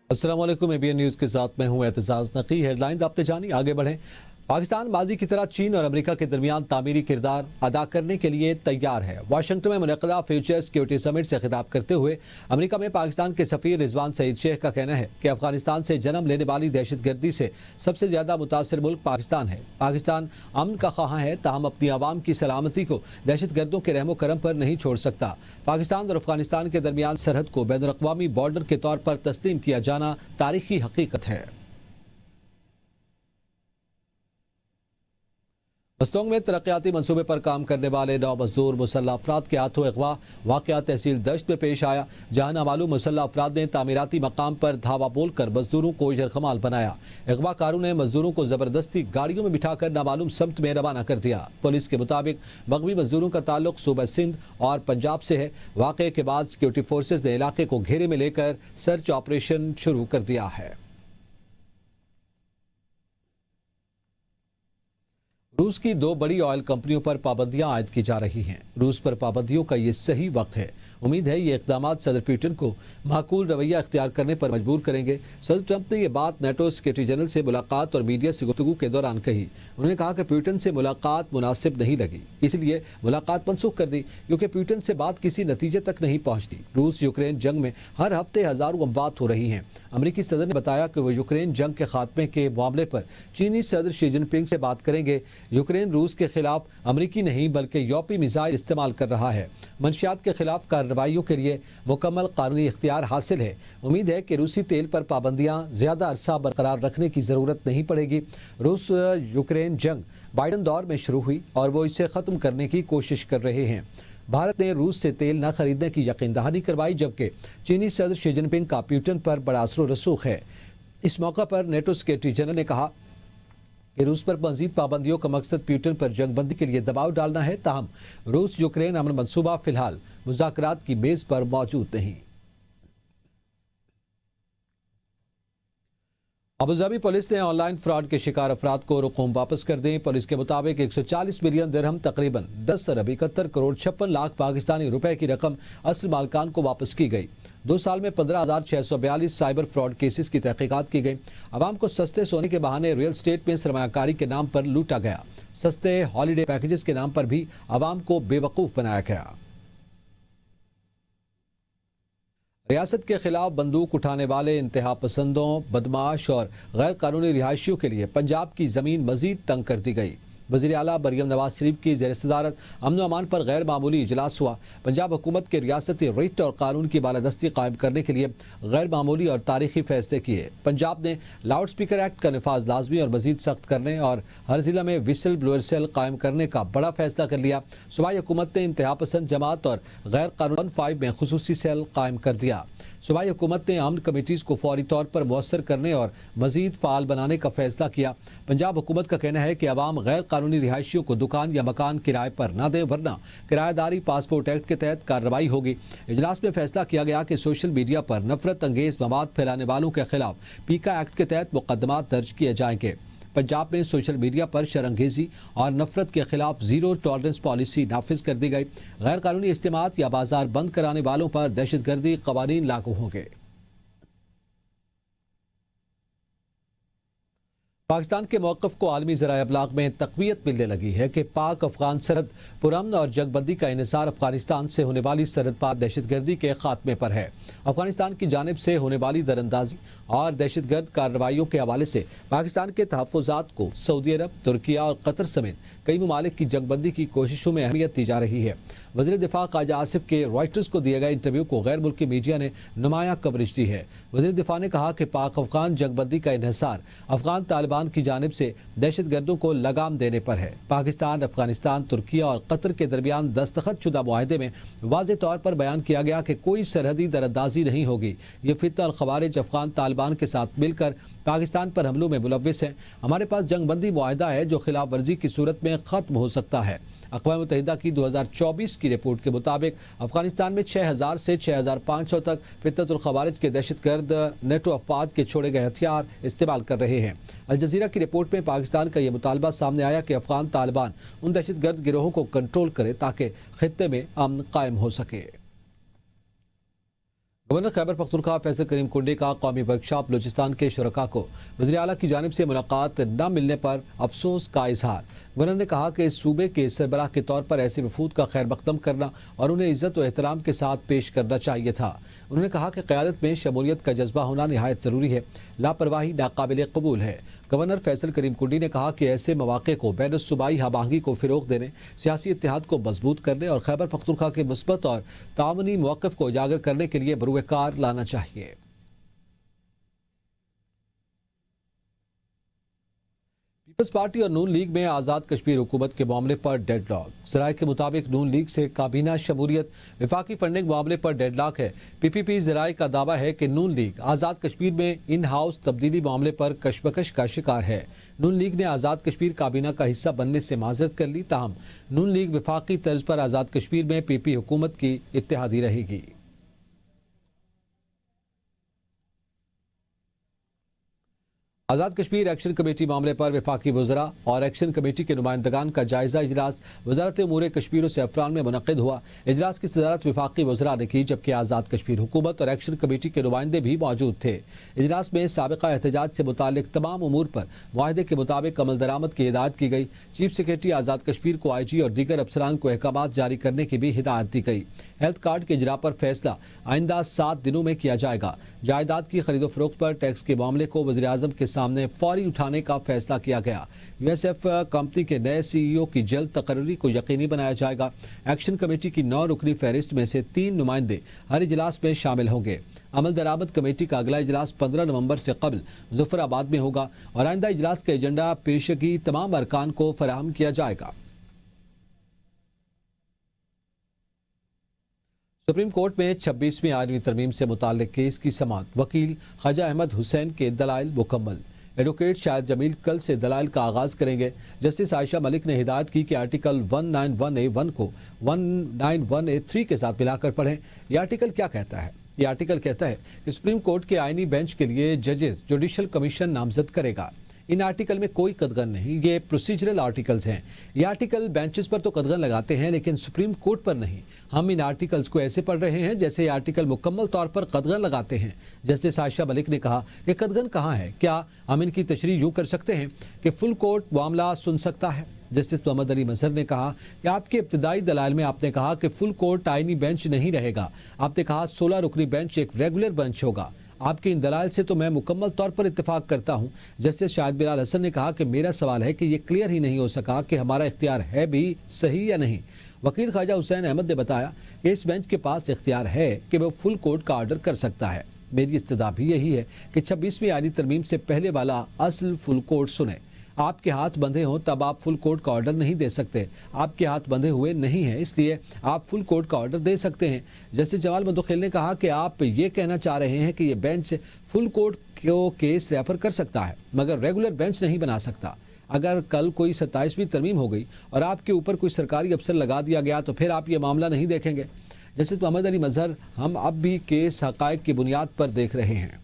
अस्सलाम वालेकुम। ABN news के साथ मैं हूं एतजाज नकी। हेडलाइंस आपने जानी, आगे बढ़ें। पाकिस्तान माजी की तरह चीन और अमेरिका के दरमियान तामीरी किरदार अदा करने के लिए तैयार है। वाशिंगटन में मुनक़दा फ्यूचर सिक्योरिटी समिट से खिताब करते हुए अमेरिका में पाकिस्तान के सफ़ीर रिजवान सईद शेख का कहना है कि अफगानिस्तान से जन्म लेने वाली दहशतगर्दी से सबसे ज़्यादा मुतासर मुल्क पाकिस्तान है। पाकिस्तान अमन का ख्वाह है, ताहम अपनी आवाम की सलामती को दहशतगर्दों के रहमो करम पर नहीं छोड़ सकता। पाकिस्तान और अफगानिस्तान के दरमियान सरहद को बैनुल-अक़वामी बॉर्डर के तौर पर तस्लीम किया जाना तारीखी हकीकत है। मस्तोंग में तरक्याती मनसूबे पर काम करने वाले 9 मजदूर मुसल्लह अफराद के हाथों अगवा वाक़या तहसील दश्त में पेश आया, जहां नामालूम मुसल्लह अफराद ने तामीराती मकाम पर धावा बोलकर मजदूरों को यरगमाल बनाया। अगवाकारों ने मजदूरों को जबरदस्ती गाड़ियों में बिठाकर नामालूम समत में रवाना कर दिया। पुलिस के मुताबिक मगवी मजदूरों का ताल्लुक सूबा सिंध और पंजाब से है। वाक़े के बाद सिक्योरिटी फोर्सेज ने इलाके को घेरे में लेकर सर्च ऑपरेशन शुरू कर दिया है। रूस की 2 बड़ी ऑयल कंपनियों पर पाबंदियां आयद की जा रही हैं। रूस पर पाबंदियों का ये सही वक्त है। उम्मीद है ये इक़दाम सदर पुतिन को माकूल रवैया अख्तियार करने पर मजबूर करेंगे। सदर ट्रंप ने यह बात नेटो सेक्रेटरी जनरल से मुलाकात और मीडिया से गुफ्तगू के दौरान कही। उन्होंने कहा कि पुतिन से मुलाकात मुनासिब नहीं लगी, इसलिए मुलाकात मनसूख कर दी, क्योंकि पुतिन से बात किसी नतीजे तक नहीं पहुंचती। रूस यूक्रेन जंग में हर हफ्ते हजारों अमवात हो रही हैं। अमरीकी सदर ने बताया कि वो यूक्रेन जंग के खात्मे के मामले पर चीनी सदर शी जिनपिंग से बात करेंगे। यूक्रेन रूस के खिलाफ अमरीकी नहीं बल्कि यूरोपीय मिसाइल इस्तेमाल कर रहा है। मंशियात के खिलाफ कार्रवाइयों के लिए मुकम्मल कानूनी इख्तियार हासिल है। उम्मीद है कि रूसी तेल पर पाबंदियां ज्यादा अरसा बरकरार रखने की जरूरत नहीं पड़ेगी। रूस यूक्रेन जंग बाइडन दौर में शुरू हुई और वो इसे खत्म करने की कोशिश कर रहे हैं। भारत ने रूस से तेल न खरीदने की यकीन दहानी करवाई, जबकि चीनी सदर शी जिनपिंग का पुतिन पर बड़ा असर रसूख है। इस मौका पर नेटो सेक्रेटरी जनरल ने कहा कि रूस पर मजीद पाबंदियों का मकसद पुतिन पर जंगबंदी के लिए दबाव डालना है। ताहम रूस यूक्रेन अमन मंसूबा फिलहाल मुज़ाकरात की मेज पर मौजूद नहीं। अबुधाबी पुलिस ने ऑनलाइन फ्रॉड के शिकार अफराद को रकूम वापस कर दी। पुलिस के मुताबिक 140 मिलियन दिरहम तकरीबन 10 अरब 71 करोड़ 56 लाख पाकिस्तानी रुपए की रकम असल मालकान को वापस की गई। 2 साल में 15,642 साइबर फ्रॉड केसेस की तहकीकात की गई। आवाम को सस्ते सोने के बहाने रियल स्टेट में सरमायाकारी के नाम पर लूटा गया। सस्ते हॉलीडे पैकेजेस के नाम पर भी आवाम को बेवकूफ़ बनाया गया। रियासत के खिलाफ बंदूक उठाने वाले इंतहा पसंदों, बदमाश और गैर कानूनी रिहायशियों के लिए पंजाब की ज़मीन मजीद तंग कर दी गई। वज़ीर आला मरियम नवाज शरीफ की ज़ेर सदारत अमन अमान पर गैर मामूली इजलास हुआ। पंजाब हुकूमत के रियासती रिट और कानून की बालादस्ती कायम करने के लिए गैर मामूली और तारीखी फैसले किए। पंजाब ने लाउड स्पीकर एक्ट का नफाज लाजमी और मजीद सख्त करने और हर जिला में विसल ब्लोअर सेल कायम करने का बड़ा फैसला कर लिया। सूबाई हुकूमत ने इंतहा पसंद जमात और गैर कानून 5 में खुसूसी सेल कायम कर दिया। सूबाई हुकूमत ने अमन कमेटीज़ को फौरी तौर पर मुअस्सर करने और मजीद फ़ाल बनाने का फैसला किया। पंजाब हुकूमत का कहना है कि अवाम गैर कानूनी रिहायशियों को दुकान या मकान किराए पर न दे, वरना किराएदारी पासपोर्ट एक्ट के तहत कार्रवाई होगी। इजलास में फैसला किया गया कि सोशल मीडिया पर नफरत अंगेज मवाद फैलाने वालों के खिलाफ पीका एक्ट के तहत मुकदमात दर्ज किए जाएंगे। पंजाब में सोशल मीडिया पर शरंगेजी और नफरत के खिलाफ जीरो टॉलरेंस पॉलिसी नाफिज कर दी गई। गैर कानूनी इस्तेमाल या बाजार बंद कराने वालों पर दहशतगर्दी कवानीन लागू होंगे। पाकिस्तान के मौक़िफ़ को आलमी ज़राए अबलाग में तक़वियत मिलने लगी है कि पाक अफ़गान सरहद पुरअमन और जंगबंदी का इन्हिसार अफ़गानिस्तान से होने वाली सरहद पार दहशतगर्दी के खात्मे पर है। अफ़गानिस्तान की जानिब से होने वाली दरअंदाजी और दहशतगर्द कार्रवाइयों के हवाले से पाकिस्तान के तहफ़्फ़ुज़ात को सऊदी अरब, तुर्किया और कतर समेत कई ममालिक की जंगबंदी की कोशिशों में अहमियत दी जा रही है। वज़ीर दिफा ख्वाजा आसिफ के रॉयटर्स को दिए गए इंटरव्यू को गैर मुल्की मीडिया ने नुमायां कवरेज दी है। वज़ीर दिफा ने कहा कि पाक अफ़गान जंगबंदी का इन्हिसार अफ़गान तालिबान की जानिब से दहशतगर्दों को लगाम देने पर है। पाकिस्तान, अफ़गानिस्तान, तुर्किया और कतर के दरमियान दस्तखत शुदा मुआहदे में वाज़ेह तौर पर बयान किया गया कि कोई सरहदी दरअंदाजी नहीं होगी। ये फित्ना अल ख़वारिज अफ़गान तालिबान के साथ मिलकर पाकिस्तान पर हमलों में मुलव्विस हैं। हमारे पास जंगबंदी मुआहदा है जो खिलाफ वर्जी की सूरत में ख़त्म हो सकता है। अक़वाम मुत्तहिदा की 2024 की रिपोर्ट के मुताबिक अफगानिस्तान में 6000 से 6500 तक फितनतुल ख़वारिज के दहशतगर्द नेटो अफवाद के छोड़े गए हथियार इस्तेमाल कर रहे हैं। अल जज़ीरा की रिपोर्ट में पाकिस्तान का यह मुतालबा सामने आया कि अफगान तालिबान उन दहशतगर्द गिरोहों को कंट्रोल करे ताकि खित्ते में अमन कायम हो सके। गवर्नर खैबर पख्तूनख्वा फैसल करीम कुंडे का कौमी वर्कशॉप बलूचिस्तान के शुरका को वज़ीर आला की जानिब से मुलाकात न मिलने पर अफसोस का इजहार। गवर्नर ने कहा कि सूबे के सरबराह के तौर पर ऐसे वफूद का खैर मकदम करना और उन्हें इज्जत और एहतराम के साथ पेश करना चाहिए था। उन्होंने कहा कि क़यादत में शमूलियत का जज्बा होना निहायत ज़रूरी है, लापरवाही नाकाबिल कबूल है। गवर्नर फैसल करीम कुंडी ने कहा कि ऐसे मौक़े को बैन सूबाई हमाहंगी को फ़रोग़ देने, सियासी इत्तेहाद को मजबूत करने और खैबर पख्तूनख्वा के मुस्बत और ताअवनी मौक़िफ़ को उजागर करने के लिए बरूएकार लाना चाहिए। पीपल्स पार्टी और नून लीग में आज़ाद कश्मीर हुकूमत के मामले पर डेडलॉक। ज़राए के मुताबिक नून लीग से काबीना शमूलियत, विफाकी फंडिंग मामले पर डेडलॉक है। पीपीपी ज़राए का दावा है कि नून लीग आज़ाद कश्मीर में इन हाउस तब्दीली मामले पर कशमकश का शिकार है। नून लीग ने आज़ाद कश्मीर काबीना का हिस्सा बनने से माजरत कर ली, ताहम नून लीग विफाकी तर्ज पर आज़ाद कश्मीर में पीपी हुकूमत की इत्तेहादी रहेगी। आज़ाद कश्मीर एक्शन कमेटी मामले पर वफाकी वज़रा और एक्शन कमेटी के नुमाइंदगान का जायजा इजलास वज़ारत उमूर कश्मीर से अफरान में मुनक़िद हुआ। इजलास की सदारत वफाकी वज़रा ने की, जबकि आज़ाद कश्मीर हुकूमत और एक्शन कमेटी के नुमाइंदे भी मौजूद थे। इजलास में साबिक़ा एहतजाज से मुतालिक तमाम उमूर पर मुआहदे के मुताबिक अमल दरामद की हिदायत की गई। चीफ सेक्रेटरी आज़ाद कश्मीर को IG और दीगर अफसरान को अहकामात जारी करने की भी हिदायत दी गई। हेल्थ कार्ड के इजरा पर फैसला आइंदा 7 दिनों में किया जाएगा। जायदाद की खरीदो फरोख्त पर टैक्स के मामले को वज़ीर आज़म के सामने फौरी उठाने का फैसला किया गया। USF कंपनी के नए CEO की जल्द तकर्री को यकीनी बनाया जाएगा। एक्शन कमेटी की 9 रुकनी फहरिस्त में से 3 नुमाइंदे हर इजलास में शामिल होंगे। अमल दरामद कमेटी का अगला इजलास 15 नवंबर से कबल मुजफ्फराबाद में होगा और आइंदा इजलास का एजेंडा पेशगी तमाम अरकान को फराहम किया जाएगा। सुप्रीम कोर्ट में 26वीं आईनी तरमीम से मुताल्लिक केस की समाअत वकील ख्वाजा अहमद हुसैन के दलाइल मुकम्मल। एडवोकेट शाहिद जमील कल से दलाइल का आगाज करेंगे। जस्टिस आयशा मलिक ने हिदायत की कि आर्टिकल 191A1 को 191A3 के साथ मिलाकर पढ़ें। यह आर्टिकल क्या कहता है? यह आर्टिकल कहता है कि सुप्रीम कोर्ट के आईनी बेंच के लिए जजेस जुडिशल कमीशन नामजद करेगा। इन आर्टिकल में कोई कदगन नहीं, ये प्रोसीजरल आर्टिकल्स हैं। ये आर्टिकल बेंचेस पर तो कदगन लगाते हैं, लेकिन सुप्रीम कोर्ट पर नहीं। हम इन आर्टिकल्स को ऐसे पढ़ रहे हैं जैसे ये आर्टिकल मुकम्मल तौर पर कदगन लगाते हैं। जस्टिस आयशा मलिक ने कहा कि कदगन कहाँ है? क्या हम इनकी तशरीह यूँ कर सकते हैं कि फुल कोर्ट मामला सुन सकता है? जस्टिस मोहम्मद अली मजहर ने कहा कि आपके इब्तिदाई दलाइल में आपने कहा कि फुल कोर्ट आईनी बेंच नहीं रहेगा। आपने कहा 16 रुकनी बेंच एक रेगुलर बेंच होगा। आपके इन दलाइल से तो मैं मुकम्मल तौर पर इत्तेफाक करता हूँ। जस्टिस शाहिद बिलाल हसन ने कहा कि मेरा सवाल है कि ये क्लियर ही नहीं हो सका कि हमारा इख्तियार है भी सही या नहीं। वकील ख्वाजा हुसैन अहमद ने बताया कि इस बेंच के पास इख्तियार है कि वह फुल कोर्ट का ऑर्डर कर सकता है। मेरी इस्तदा भी यही है कि 26वीं आईनी तरमीम से पहले वाला असल फुल कोर्ट सुने। आपके हाथ बंधे हों तब आप फुल कोर्ट का ऑर्डर नहीं दे सकते। आपके हाथ बंधे हुए नहीं हैं, इसलिए आप फुल कोर्ट का ऑर्डर दे सकते हैं। जस्टिस जमाल मुदखिल ने कहा कि आप ये कहना चाह रहे हैं कि ये बेंच फुल कोर्ट को केस रेफर कर सकता है, मगर रेगुलर बेंच नहीं बना सकता। अगर कल कोई 27वीं तरमीम हो गई और आपके ऊपर कोई सरकारी अफसर लगा दिया गया तो फिर आप ये मामला नहीं देखेंगे। जस्टिस मोहम्मद अली मजहर हम अब भी केस हकायक की बुनियाद पर देख रहे हैं।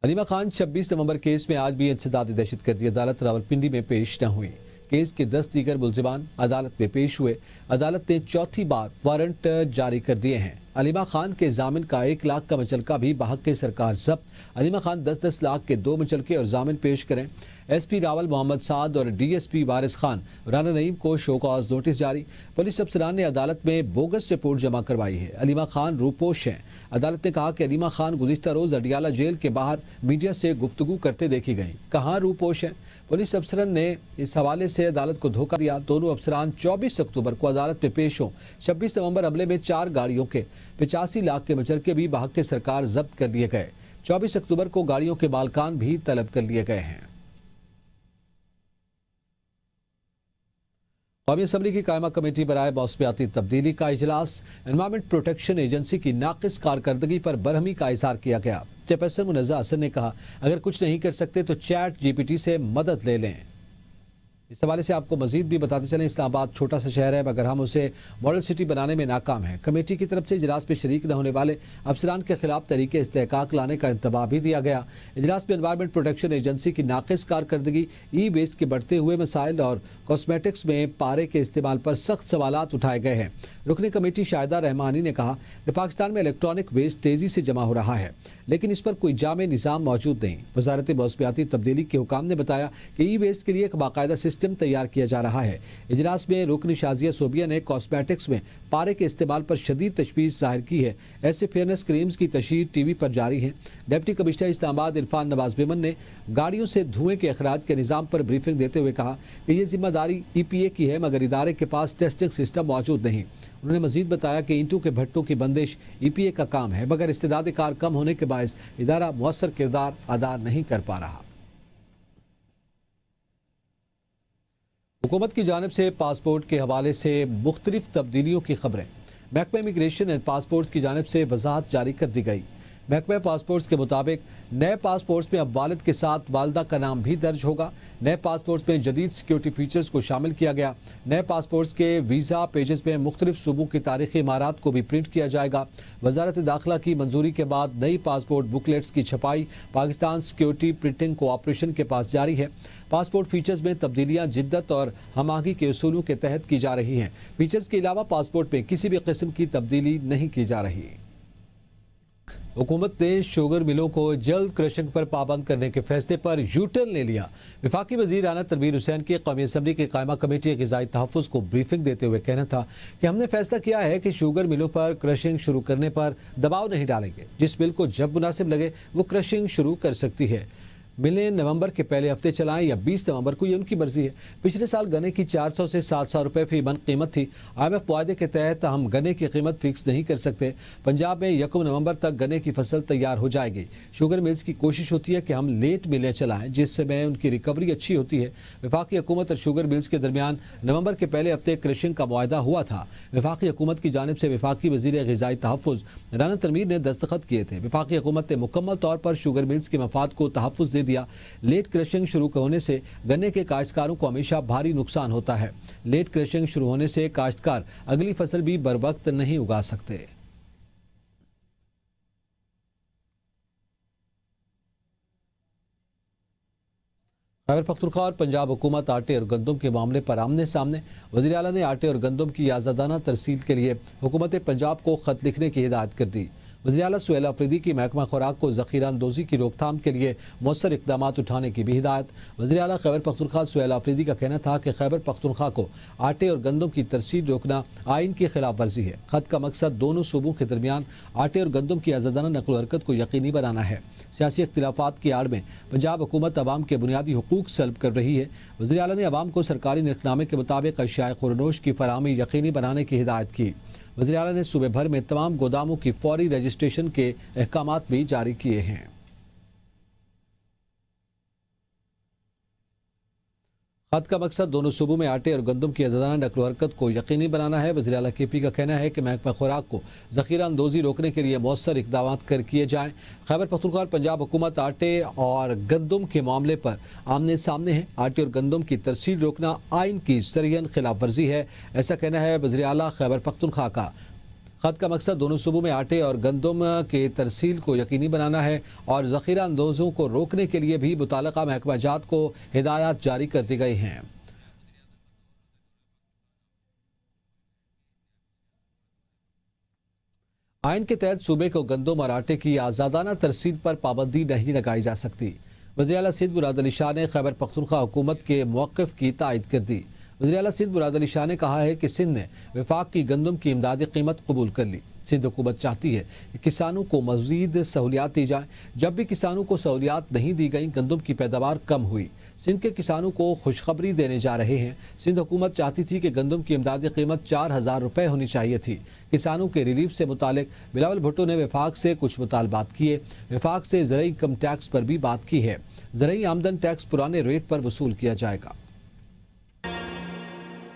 अलीमा खान 26 नवंबर केस में आज भी इंसदादी दहशतगर्दी अदालत रावलपिंडी में पेश न हुई। केस के 10 दीगर मुलजिमान अदालत में पेश हुए। अदालत ने चौथी बार वारंट जारी कर दिए हैं। अलीमा खान के जामिन का 1 लाख का मुचलका भी बहक के सरकार जब्त। अलीमा खान 10-10 लाख के 2 मुचलके और जामिन पेश करें। SP रावल मोहम्मद साद और DSP वारिस खान राना नईम को शो कॉज नोटिस जारी। पुलिस अफसरान ने अदालत में बोगस रिपोर्ट जमा करवाई है। अलीमा खान रूपोश हैं। अदालत ने कहा कि अलीमा खान गुज़िश्ता रोज अडियाला जेल के बाहर मीडिया से गुफ्तगू करते देखी गई। कहाँ रूपोश हैं? पुलिस अफसरन ने इस हवाले से अदालत को धोखा दिया। दोनों अफसरान 24 अक्टूबर को अदालत में पेश हों। 26 नवंबर हमले में 4 गाड़ियों के 85 लाख के मुचलके भी बहक के सरकार जब्त कर लिए गए। 24 अक्टूबर को गाड़ियों के मालकान भी तलब कर लिए गए हैं। कौमी असम्बली की कायमा कमेटी बराए मौसमियाती तब्दीली का इजलास। एनवायरमेंट प्रोटेक्शन एजेंसी की नाकिस कारकर्दगी पर बरहमी का इजहार किया गया। चेयरपर्सन मुनज़्ज़ा हसन ने कहा अगर कुछ नहीं कर सकते तो चैट GPT से मदद ले लें। इस हवाले से आपको मजीद भी बताते चलें, इस्लामाबाद छोटा सा शहर है मगर हम उसे मॉडल सिटी बनाने में नाकाम हैं। कमेटी की तरफ से इजलास में शरीक न होने वाले अफसरान के खिलाफ तरीके इस्तेहकाक लाने का इंतबाह भी दिया गया। इजलास में एनवायरमेंट प्रोटेक्शन एजेंसी की नाकिस कारकर्दगी, ई वेस्ट के बढ़ते हुए मसाइल और कॉस्मेटिक्स में पारे के इस्तेमाल पर सख्त सवालात उठाए गए हैं। रुकन कमेटी शाहिदा रहमानी ने कहा कि पाकिस्तान में इलेक्ट्रॉनिक वेस्ट तेजी से जमा हो रहा है लेकिन इस पर कोई जामे निज़ाम मौजूद नहीं। वजारत मौसमियाती तब्दीली के हुकाम ने बताया कि ई वेस्ट के लिए एक बाकायदा सिस्टम तैयार किया जा रहा है। इजलास में रुकन शाजिया सोबिया ने कॉस्मेटिक्स में पारे के इस्तेमाल पर शदीद तशवीश जाहिर की है। ऐसे फेयरनेस क्रीम्स की तशहीर टीवी पर जारी है। डिप्टी कमिश्नर इस्लामाबाद इरफान नवाज बेमन ने गाड़ियों से धुएं के अखराज के निज़ाम पर ब्रीफिंग देते हुए कहा कि यह जिम्मेदारी EPA की है मगर इदारे के पास टेस्टिंग सिस्टम मौजूद नहीं। उन्होंने मजीद बताया कि ईंटों के भट्टों की बंदिश EPA का काम है मगर इस्तेदाद कार कम होने के बायस इदारा मुअस्सर किरदार अदा नहीं कर पा रहा। हुकूमत की जानिब से पासपोर्ट के हवाले से मुख्तलिफ तब्दीलियों की खबरें। महकमा इमिग्रेशन एंड पासपोर्ट की जानिब से वजाहत जारी कर दी गई। महकमा पासपोर्ट के मुताबिक नए पासपोर्ट में अब वालिद के साथ वालदा का नाम भी दर्ज होगा। नए पासपोर्ट में जदीद सिक्योरिटी फीचर्स को शामिल किया गया। नए पासपोर्ट के वीज़ा पेजेस में मुख्तलिफ सूबों की तारीखी इमारात को भी प्रिंट किया जाएगा। वजारत दाखिला की मंजूरी के बाद नई पासपोर्ट बुकलेट्स की छपाई पाकिस्तान सिक्योरिटी प्रिंटिंग कोऑपरेशन के पास जारी है। पासपोर्ट फीचर्स में तब्दीलियां जिद्दत और हमागी के उसूलों के तहत की जा रही हैं। फीचर्स के अलावा पासपोर्ट में किसी भी किस्म की तब्दीली नहीं की जा रही। हुकूमत ने शुगर मिलों को जल्द क्रशिंग पर पाबंद करने के फैसले पर यू टर्न ले लिया। वफाकी वजीर आना तनवीर हुसैन की कौमी असम्बली की कायमा कमेटी ग़िज़ाई तहफ़्फ़ुज़ को ब्रीफिंग देते हुए कहना था कि हमने फैसला किया है कि शुगर मिलों पर क्रशिंग शुरू करने पर दबाव नहीं डालेंगे। जिस मिल को जब मुनासिब लगे वो क्रशिंग शुरू कर सकती है। मिलें नवंबर के पहले हफ्ते चलाएं या 20 नवंबर को, ये उनकी मर्जी है। पिछले साल गन्ने की 400 से 700 रुपए फी मन कीमत थी। IMF मुआहदे के तहत हम गन्ने की कीमत फिक्स नहीं कर सकते। पंजाब में 1 नवंबर तक गन्ने की फसल तैयार हो जाएगी। शुगर मिल्स की कोशिश होती है कि हम लेट मिलें चलाएं जिससे उनकी रिकवरी अच्छी होती है। वफाकी हुकूमत और शुगर मिल्स के दरमियान नवंबर के पहले हफ्ते क्रशिंग का मुआहदा हुआ था। वफाकी हुकूमत की जानिब से वफाकी वजीर ग़िज़ाई तहफ़्फ़ुज़ राना तनवीर ने दस्तखत किए थे। वफाकी हुकूमत ने मुकम्मल तौर पर शुगर मिल्स के मफाद को तहफ़्फ़ुज़ दे दिया। लेट क्रशिंग शुरू होने से गन्ने के काश्तकारों को हमेशा भारी नुकसान होता है। लेट क्रशिंग शुरू होने से काश्तकार अगली फसल भी बर वक्त नहीं उगा सकते। खैबर पख्तूनख्वा और पंजाब हुकूमत आटे और गंदम के मामले पर आमने सामने। वज़ीर आला ने आटे और गंदम की आज़ादाना तरसील के लिए हुकूमत पंजाब को खत लिखने की हिदायत कर दी। वज़ीर आला सुहेल अफरीदी की महकमा खुराक को ज़ख़ीरा अंदोज़ी की रोकथाम के लिए मौसर इक़दाम उठाने की भी हिदायत। वज़ीर आला खैबर पख्तूनख्वा सुहेल अफरीदी का कहना था कि खैबर पख्तूनख्वा को आटे और गंदम की तरसील रोकना आइन की खिलाफ वर्जी है। खत का मकसद दोनों सूबों के दरमियान आटे और गंदम की आज़ादाना नक़ल हरकत को यकीनी बनाना है। सियासी इख्तिलाफ़ात की आड़ में पंजाब हुकूमत अवाम के बुनियादी हुकूक सल्ब कर रही है। वज़ीर आला ने अवाम को सरकारी निखनामे के मुताबिक अशियाए खुरनोश की फराहमी यकीनी बनाने की हिदायत की। वज़ीर आला ने सूबे भर में तमाम गोदामों की फौरी रजिस्ट्रेशन के अहकामात भी जारी किए हैं। खत का मकसद दोनों सूबों में आटे और गंदम की आज़ादाना नक़ल हरकत को यकीनी बनाना है। वज़ीर आला KP का कहना है कि महकमा खुराक को ज़ख़ीरा अंदोज़ी रोकने के लिए मौसर इक़दाम किए जाएँ। खैबर पख्तूनख्वा और पंजाब हुकूमत आटे और गंदम के मामले पर आमने सामने है। आटे और गंदम की तरसील रोकना आइन की सरयन खिलाफ वर्जी है, ऐसा कहना है वज़ीर आला खैबर पख्तूनख्वा का। खत का मकसद दोनों सूबों में आटे और गंदम के तरसील को यकीनी बनाना है और ज़ख़ीरा अंदोज़ों को रोकने के लिए भी मुताल्लिक़ा महकमा जात को हिदायत जारी कर दी गई हैं। आइन के तहत सूबे को गंदम और आटे की आज़ादाना तरसील पर पाबंदी नहीं लगाई जा सकती। वज़ीर आला सिंध मुराद अली शाह ने खैबर पख्तूनख्वा हुकूमत के मौक़िफ़ की तायद कर दी। वज़ीर आला सिंध मुराद अली शाह ने कहा है कि सिंध ने वफाक की गंदम की इमदादी कीमत कबूल कर ली। सिंध हुकूमत चाहती है कि किसानों को मज़ीद सहूलियात दी जाए। जब भी किसानों को सहूलियात नहीं दी गई, गंदम की पैदावार कम हुई। सिंध के किसानों को खुशखबरी देने जा रहे हैं। सिंध हुकूमत चाहती थी कि गंदम की इमदादी कीमत 4000 रुपये होनी चाहिए थी। किसानों के रिलीफ से मुतालिक बिलावल भुट्टो ने वफाक से कुछ मुतालबात किए। वफाक से ज़रई इनकम टैक्स पर भी बात की है। ज़रई आमदन टैक्स पुराने रेट पर वसूल किया जाएगा।